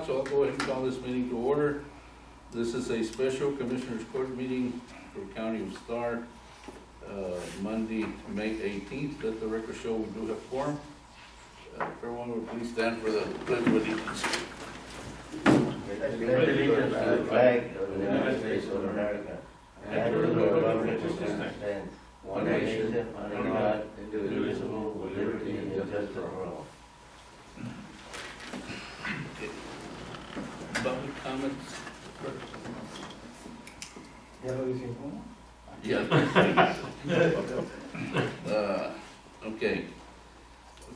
Council, I'll go ahead and call this meeting to order. This is a special Commissioners Court meeting for County of Starr, Monday, May 18th. Let the record show we do have quorum. If everyone would please stand for the pledge of allegiance. Allegiance to the flag of the United States of America and to the republic which stands one nation under God, indivisible, with liberty and justice for all. Public comments? Yeah. Okay.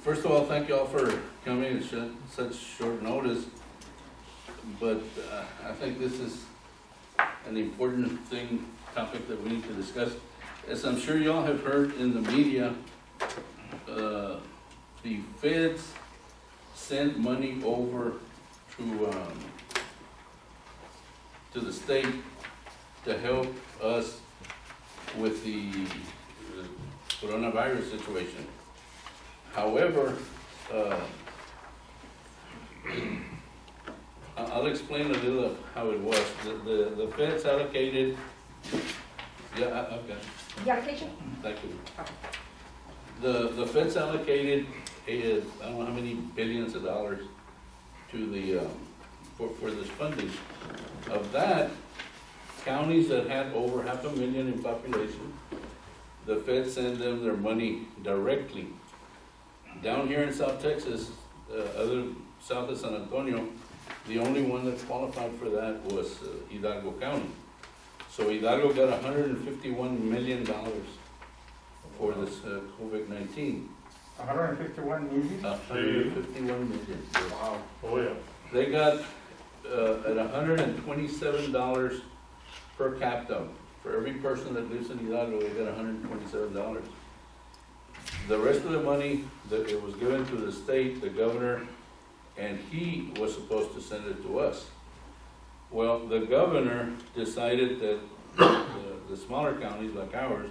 First of all, thank you all for coming at such short notice. But I think this is an important topic that we need to discuss. As I'm sure you all have heard in the media, the feds sent money over to the state to help us with the coronavirus situation. However, I'll explain a little of how it was. The feds allocated, I've got it. The allocation? Thank you. The feds allocated, I don't know how many billions of dollars to the, for this funding. Of that, counties that had over 500,000 in population, the feds send them their money directly. Down here in South Texas, south of San Antonio, the only one that qualified for that was Hidalgo County. So Hidalgo got $151 million for this COVID-19. 151 million? 151 million. Wow. Oh, yeah. They got at $127 per capita. For every person that lives in Hidalgo, they got $127. The rest of the money that it was given to the state, the governor, and he was supposed to send it to us. Well, the governor decided that the smaller counties like ours,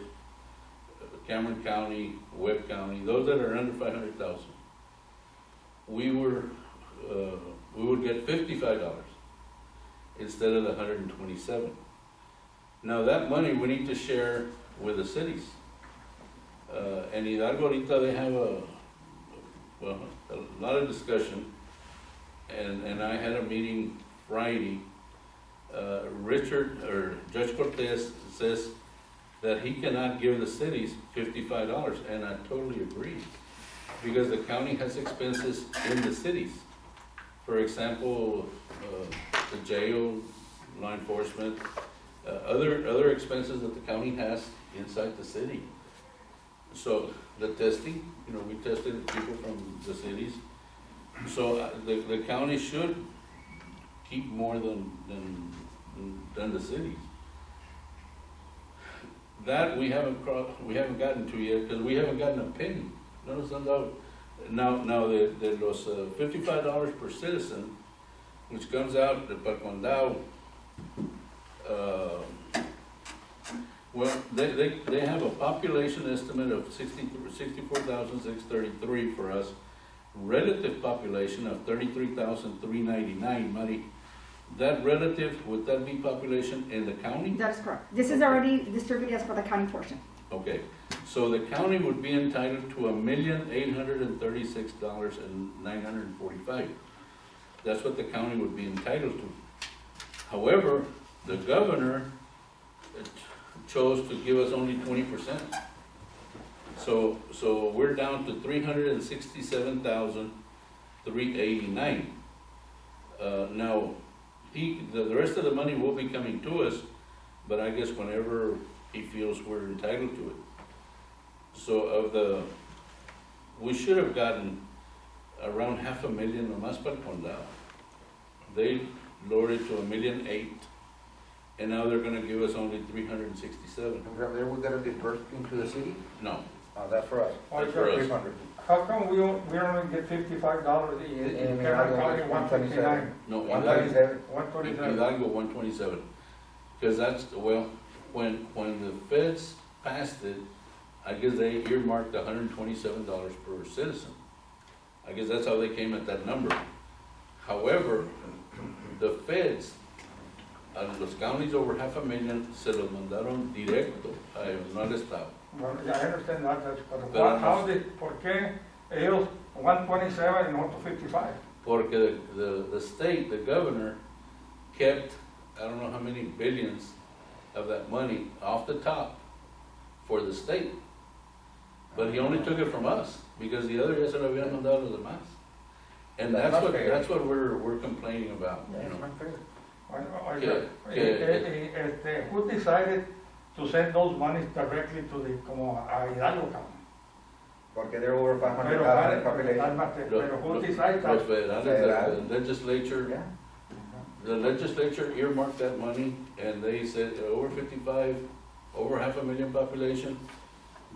Cameron County, Webb County, those that are under 500,000, we would get $55 instead of the 127. Now that money we need to share with the cities. And Hidalgo ahorita they have a lot of discussion, and I had a meeting Friday. Judge Cortez says that he cannot give the cities $55, and I totally agree, because the county has expenses in the cities. For example, the jail, law enforcement, other expenses that the county has inside the city. So the testing, we tested people from the cities. So the county should keep more than the cities. That we haven't gotten to yet, because we haven't gotten a penny. Now the los $55 per citizen, which comes out per condado. Well, they have a population estimate of 64,633 for us. Relative population of 33,399. Mari, that relative, would that be population in the county? That is correct. This is already distributed as for the county portion. Okay, so the county would be entitled to $1,836,945. That's what the county would be entitled to. However, the governor chose to give us only 20%. So we're down to $367,389. Now, the rest of the money will be coming to us, but I guess whenever he feels we're entitled to it. So we should have gotten around 500,000 nomás para el condado. They lowered it to $1.8 million, and now they're gonna give us only 367. They were gonna be dispersed into the city? No, That's for us. that's for us. How come we only get $55 in Cameron County, 159? No, 137. 127. Hidalgo 127. Because that's, when the feds passed it, I guess they earmarked $127 per citizen. I guess that's how they came at that number. However, counties over 500,000 se los mandaron directo a ellos, no al Estado. Bueno, ya I understand that, but Pero no- how did, ¿por qué ellos 127 y nosotros 55? Porque the state, the governor, kept, I don't know how many billions of that money off the top for the state. But he only took it from us, because the other ya se lo habían mandado a los demás. And That's that's not what, fair. that's what we're complaining about, you know. Who decided to send those monies directly to the, como a Hidalgo County? Porque they're over Pero, 500,000 in population. pero who decided Los that? federales, the legislature, Yeah. the legislature earmarked that money, and they said over 55, over 500,000 population,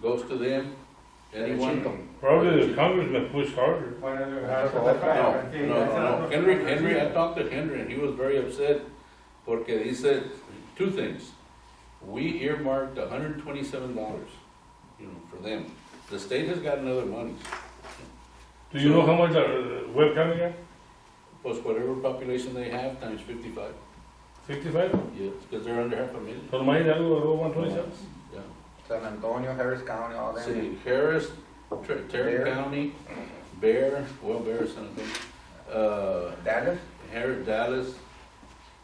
goes to them, anyone. Probably the congressman pushed harder. No, Henry, I talked to Henry, and he was very upset, porque he said two things. We earmarked $127, you know, for them. The state has gotten other monies. Do you know how much Webb County got? Plus whatever population they have times 55, 55? yes, because they're under 500,000. So nomás Hidalgo agarró 127? Yeah. San Antonio, Harris County, all them. See, Harris, Tarrant Bear. County, Bear, is San Antonio, Dallas? Harris, Dallas.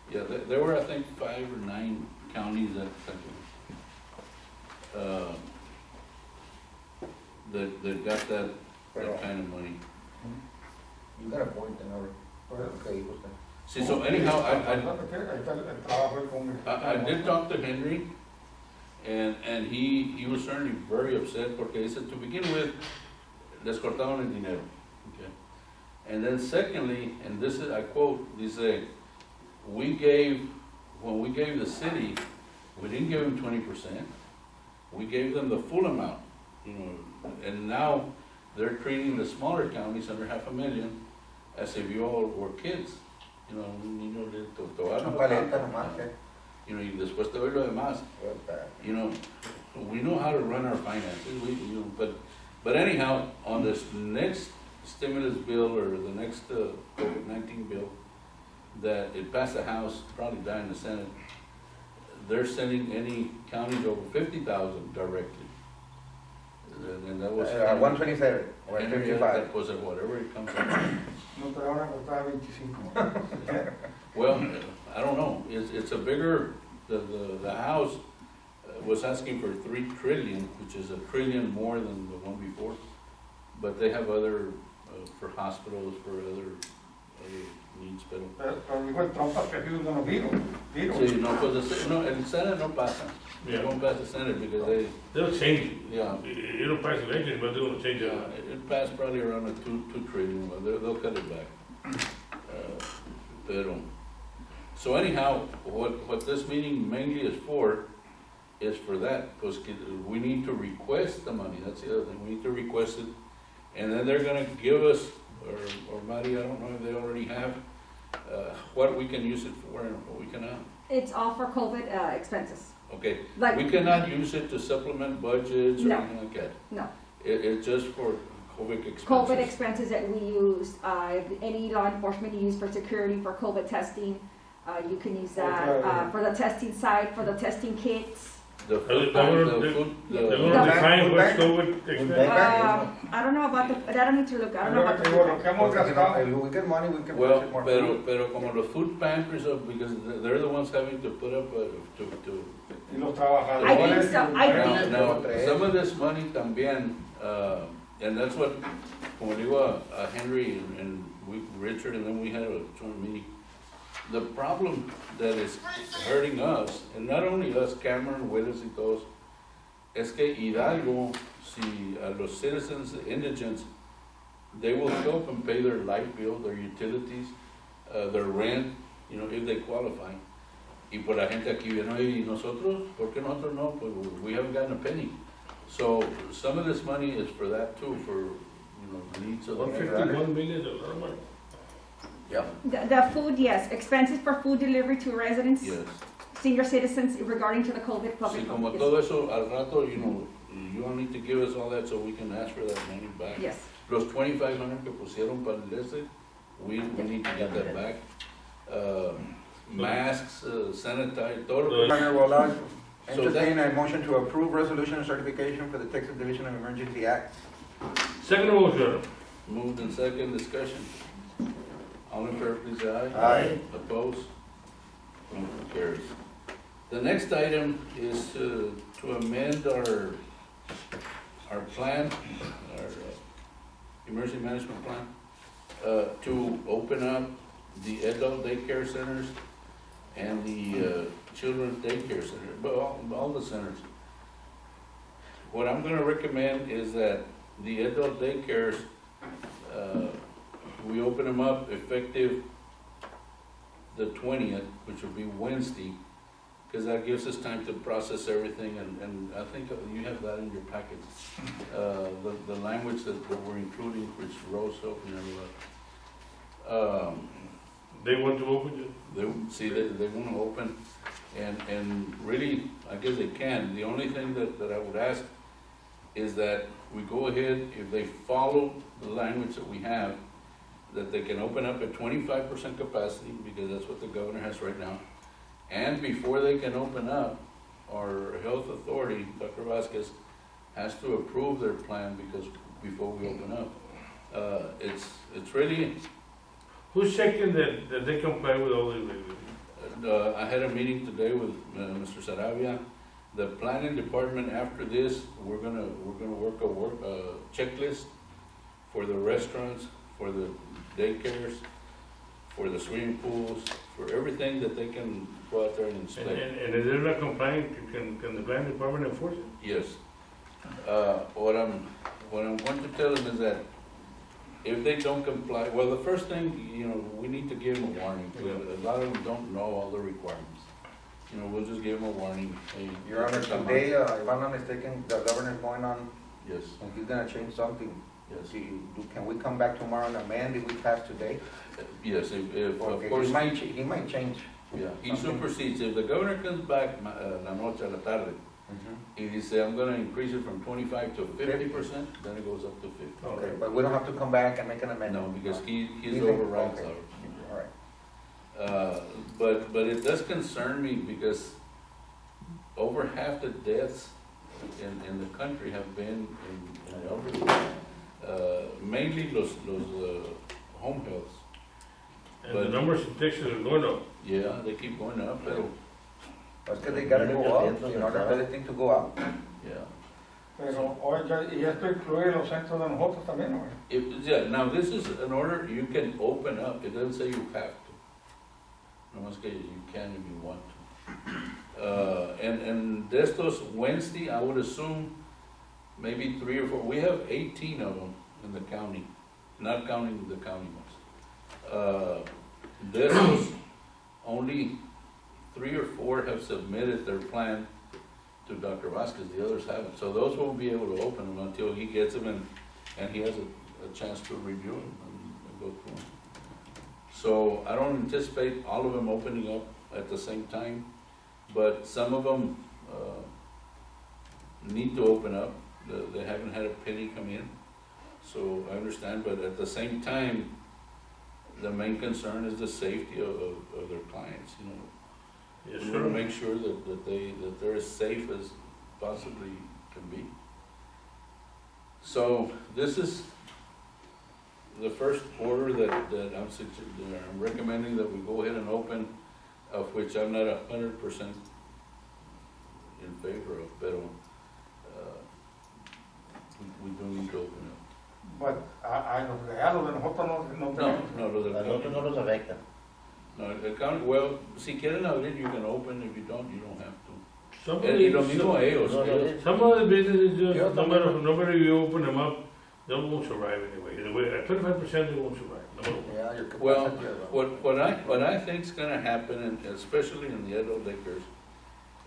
Yeah, there were, I think, 5 or 9 counties that got that kind of money. You got a point in our, okay, usted. See, so anyhow, Ahí está el trabajo del Congreso. I did talk to Henry, and he was certainly very upset, porque he said, to begin with, les cortaron el dinero. Okay. And then secondly, and this is, I quote, dice, when we gave the city, we didn't give them 20%, we gave them the full amount, you know, and now they're treating the smaller counties under 500,000 as if you all were kids, you know, un niño de te voy a dar Son lo paletas tanto, nomás, eh. you know, y después te doy lo demás. You know, we know how to run our finances, you know, but anyhow, on this next stimulus bill or the next COVID-19 bill, that it passed the House, probably died in the Senate, they're sending any counties over 50,000 directly. And that was. 127 or Henry, 55. that was at whatever it comes out. No te van a costar 25. Well, I don't know, it's a bigger, the House was asking for 3 trillion, which is $1 trillion more than the one before. But they have other, for hospitals, for other needs, pero. Pero dijo el Trump que he was gonna veto. Sí, no, pues, no, el Senate no pasa. They Yeah. won't pass the Senate because they, They'll change it. yeah, It'll pass elections, but they're gonna change it. it passed probably around a 2 trillion, but they'll cut it back. Pero, so anyhow, what this meeting mainly is for that, because we need to request the money, that's the other thing, we need to request it, and then they're gonna give us, or Mari, I don't know if they already have, what we can use it for and what we cannot. It's all for COVID expenses. Okay, Like, we cannot use it to supplement budgets or No. anything like that. no, It's just for COVID expenses. COVID expenses that we use, any law enforcement you use for security, for COVID testing, you can use that, Okay. for the testing site, for the testing kits. The They're food, gonna- the food, They're the, gonna define Food what's bank? COVID Food expense. bank? I don't know about the, I don't need to look, I don't know about the. Lo que hemos Porque si no, gastado. if we get money, we can well, purchase more pero, food. pero como los food pantries, because they're the ones having to put up, Y los I trabajadores. think so, I think- now, some of this money también, and that's what, como digo a Henry and we, Richard, and then we had a joint meeting. The problem that is hurting us, and not only us, Cameron, Willis y todos, es que Hidalgo, si a los citizens, the indigents, they will show up and pay their light bill, their utilities, their rent, you know, if they qualify. Y por la gente aquí viene, y nosotros, ¿por qué nosotros no? Pues we haven't gotten a penny. So some of this money is for that too, for, you know, the needs of the. 151 million, a lot of money. Yeah, The food, yes, expenses for food delivery to residents, yes. senior citizens regarding to the COVID public. Sí, como yes. todo eso, al rato, you know, you don't need to give us all that so we can ask for that money back. Yes, Los 2,500 que pusieron para el este, we need to get that back. masks, sanitize, todo. Los- Honor, will I So entertain a motion to approve resolution and certification for the Texas Division of Emergency Act. Second motion. Moved in second, discussion. All in favor, please say aye. Aye. Opposed? Motion carries. The next item is to amend our plan, our emergency management plan, to open up the adult daycare centers and the children's daycare center, but all the centers. What I'm gonna recommend is that the adult daycares, we open them up effective the 20th, which will be Wednesday, because that gives us time to process everything, and I think you have that in your packet. The language that we're including, which Rose helped me about. They want to open it? They want to open, and really, I guess they can. The only thing that I would ask is that we go ahead, if they follow the language that we have, that they can open up at 25% capacity, because that's what the governor has right now. And before they can open up, our health authority, Dr. Vasquez, has to approve their plan before we open up. It's really, Who's checking that they comply with all the regulations? I had a meeting today with Mr. Saravia. The planning department, after this, we're gonna work a checklist for the restaurants, for the daycares, for the swimming pools, for everything that they can go out there and inspect. And if they're not complying, can the planning department enforce it? Yes. What I'm going to tell them is that if they don't comply, well, the first thing, we need to give them a warning. A lot of them don't know all the requirements. We'll just give them a warning. Hey, Your Honor, come on. today, if I'm not mistaken, the governor's going on, Yes, and he's gonna change something. yes. Can we come back tomorrow and amend if we pass today? Yes, if, of Okay, course, he might change. yeah, he supersedes. If the governor comes back, la noche a la tarde, and he say, I'm gonna increase it from 25 to 50%, then it goes up to 50. Okay, but we don't have to come back and make an amendment? No, because his He's- overrides okay. ours. All right. But it does concern me because over half the deaths in the country have been in elderly, mainly los home healths. And But- the numbers in Texas are going up. Yeah, they keep going up, pero, It's que they gotta go up, in order for this thing to go up. yeah. Pero, oiga, y esto incluye los centros de nosotros también, ¿no? Yeah, now this is an order, you can open up, it doesn't say you have to. No más que you can if you want to. And de estos Wednesday, I would assume maybe 3 or 4, we have 18 of them in the county, not counting the county ones. De estos, only 3 or 4 have submitted their plan to Dr. Vasquez, the others haven't. So those won't be able to open them until he gets them and he has a chance to review them and go through them. So I don't anticipate all of them opening up at the same time, but some of them need to open up. They haven't had a penny come in, so I understand, but at the same time, the main concern is the safety of their clients, Yes, We want to sir. make sure that they're as safe as possibly can be. So this is the first order that I'm recommending that we go ahead and open, of which I'm not 100% in favor of, but we do need to open up. But a los regalos de nosotros no No, tenemos. no, lo del A nosotros no county. nos afecta. No, el county, well, si quieren abrir, you can open, if you don't have to. Some of Y lo mismo a the, ellos. No, no, ellos- some of the businesses, Yo just, no también. matter you open them up, they won't survive anyway. At 25% they won't survive. No. Yeah, your Well, capacity. what I think's gonna happen, and especially in the adult daycares,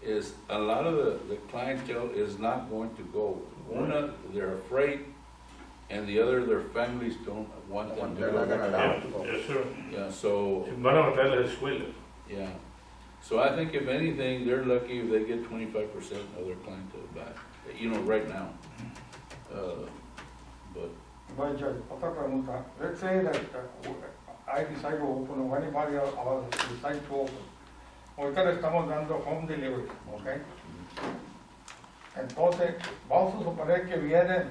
is a lot of the clientele is not going to go. One, they're afraid, and the other, their families don't want them to They're not gonna go. allow Yeah, it to go. yes, sir. Yeah, so, Van a matar las escuelas. yeah. So I think if anything, they're lucky if they get 25% of their clientele back, right now. But, But Judge, otra pregunta. Let's say that I decide to open, or anybody else decide to open. Ahorita le estamos dando home delivery, ¿ok? Entonces, vamos a suponer que vienen,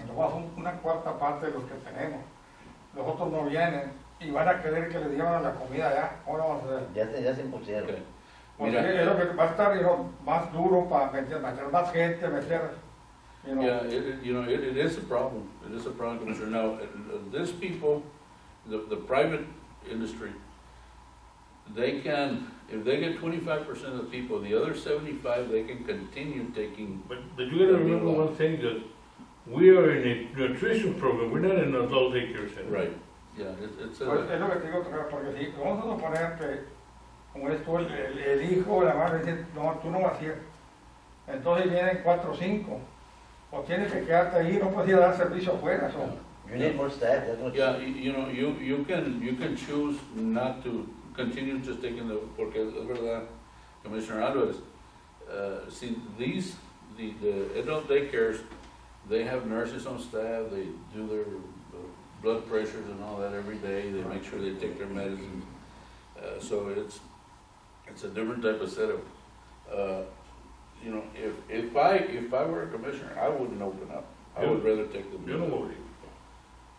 nomás una cuarta parte de los que tenemos. Los otros no vienen y van a querer que les lleven la comida allá. ¿Cómo lo vamos a hacer? Ya se impusieron. Okay. Porque Mira. es lo que va a estar, más duro para meter más gente, Yeah, it is a problem. It is a problem, Commissioner. Now, these people, the private industry, they can, if they get 25% of the people, the other 75, they can continue taking. But you gotta remember one thing, that we are in a nutrition program, we're not in an adult daycare center. Right. Yeah, it's Pues a, es lo que te digo, porque si vamos a suponer que, como es tú, el hijo o la madre dice, no, tú no vas a ir. Entonces vienen 4 o 5. O tienes que quedarte ahí, no puedes ir a dar servicio afuera. So. You need more staff, that's what. yeah, you can choose not to continue just taking the, porque es verdad, Commissioner Alvarez, see, the adult daycares, they have nurses on staff, they do their blood pressures and all that every day, they make sure they take their medicine. So it's a different type of setup. If I were a commissioner, I wouldn't open up. I would rather take the. Yo no voy.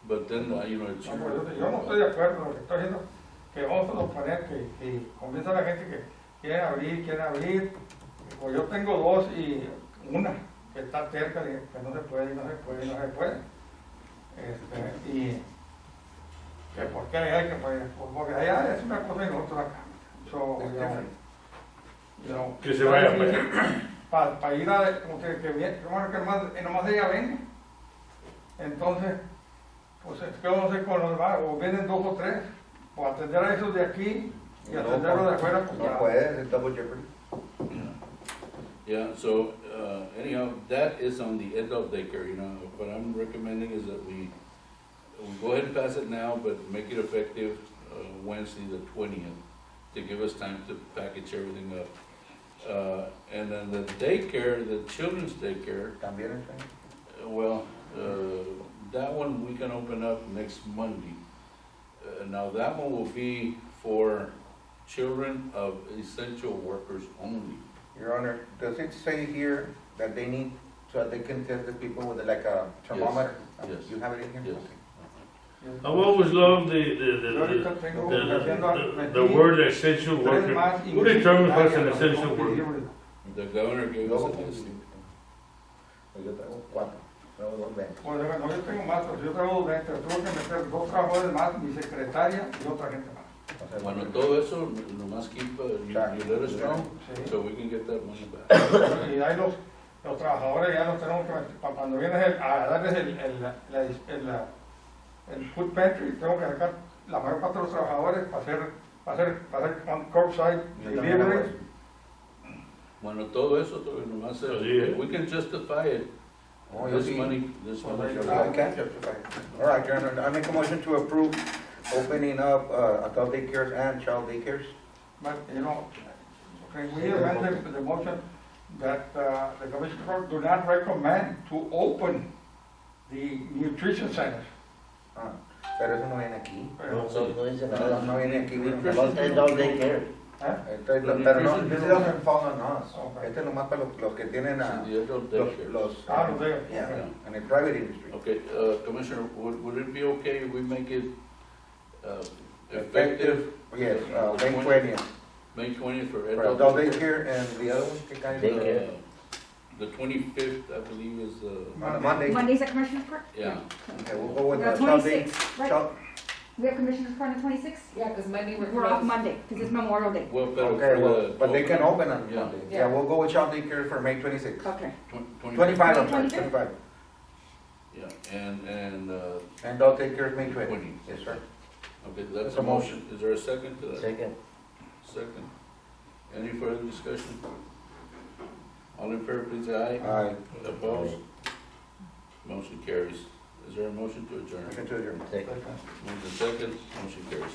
But then, it's No, your. pues yo no estoy de acuerdo, lo que estoy diciendo, que vamos a suponer que comienza la gente que quiere abrir, pues yo tengo 2 y una que está cerca, que no se puede. Y que por qué hay que poner, porque allá es una cosa y nosotros acá. So, Que se vaya para ir a, como que viene, que nomás ella venga. Entonces, pues, ¿qué vamos a hacer con los demás? O vienen 2 o 3, o atender a esos de aquí y atender a los de afuera. Pues, No ya. puedes, es double jeopardy. Yeah, so, anyhow, that is on the adult daycare, what I'm recommending is that we go ahead and pass it now, but make it effective, Wednesday, the 20th, to give us time to package everything up. And then the daycare, the children's daycare, También, that one we can open up next Monday. Now, that one will be for children of essential workers only. Your Honor, does it say here that they need, so that they can test the people with like a thermometer? Yes. You have it in here? Yes. I've always loved Yo ahorita tengo the word essential 3 worker. más Who determines what's an y- essential worker? The governor gave us a list. Yo traigo 4, traigo 2 veces. Pues no, yo tengo más, yo traigo 20, tuve que meter 2 trabajadores más, mi secretaria y otra gente más. O sea, Bueno, todo eso, nomás keep, you let us know, Sí. so we can get that money back. Y ahí los trabajadores ya los tenemos que meter, cuando vienes a darles el food pantry, tengo que sacar la mayor parte de los trabajadores para hacer curbside Yo también hago delivery. eso. Bueno, todo eso, nomás, Así es. we can justify it, Oh, yo this sí. money. I can justify it. All right, Your Honor, I make a motion to approve opening up adult daycares and child daycares. But, can we amend the motion that the Commissioner do not recommend to open the nutrition centers? Ah, pero eso no viene aquí. Pero- No dice No, nada. no viene aquí. About the adult daycare. ¿Eh? Entonces, Pero pero no, nutrition this no. doesn't fall on us. Okay. Este es nomás para los que tienen a The adult los, daycare. los, Los de ellos. yeah, Yeah. en el private industry. Okay, Commissioner, would it be okay if we make it, effective? Yes, May 20th. 20th. May 20th for For adult adult daycare? daycare and the other one, ¿qué cae? Daycare. The 25th, I believe, is, On a Monday. Monday's a Commissioner's Court? yeah. Okay, we'll go with The the child day. 26th, right? child- We have Commissioners Court on the 26th? Yeah, because Monday we're We're off closed. Monday, because it's Memorial Day. Well, but Okay, for well, the. but they can open on Yeah. Monday. Yeah, we'll go with child daycare for May 26th. Okay. 25, I'm sorry, 25th? 25. Yeah, and, And adult daycare is May 20. 20. Yes, sir. okay, that's That's a a motion. Is there a second to that? Second. Second. Any further discussion? All in favor, please, aye. Aye. Opposed? Motion carries. Is there a motion to adjourn? Motion to adjourn. Second. Move to second, motion carries.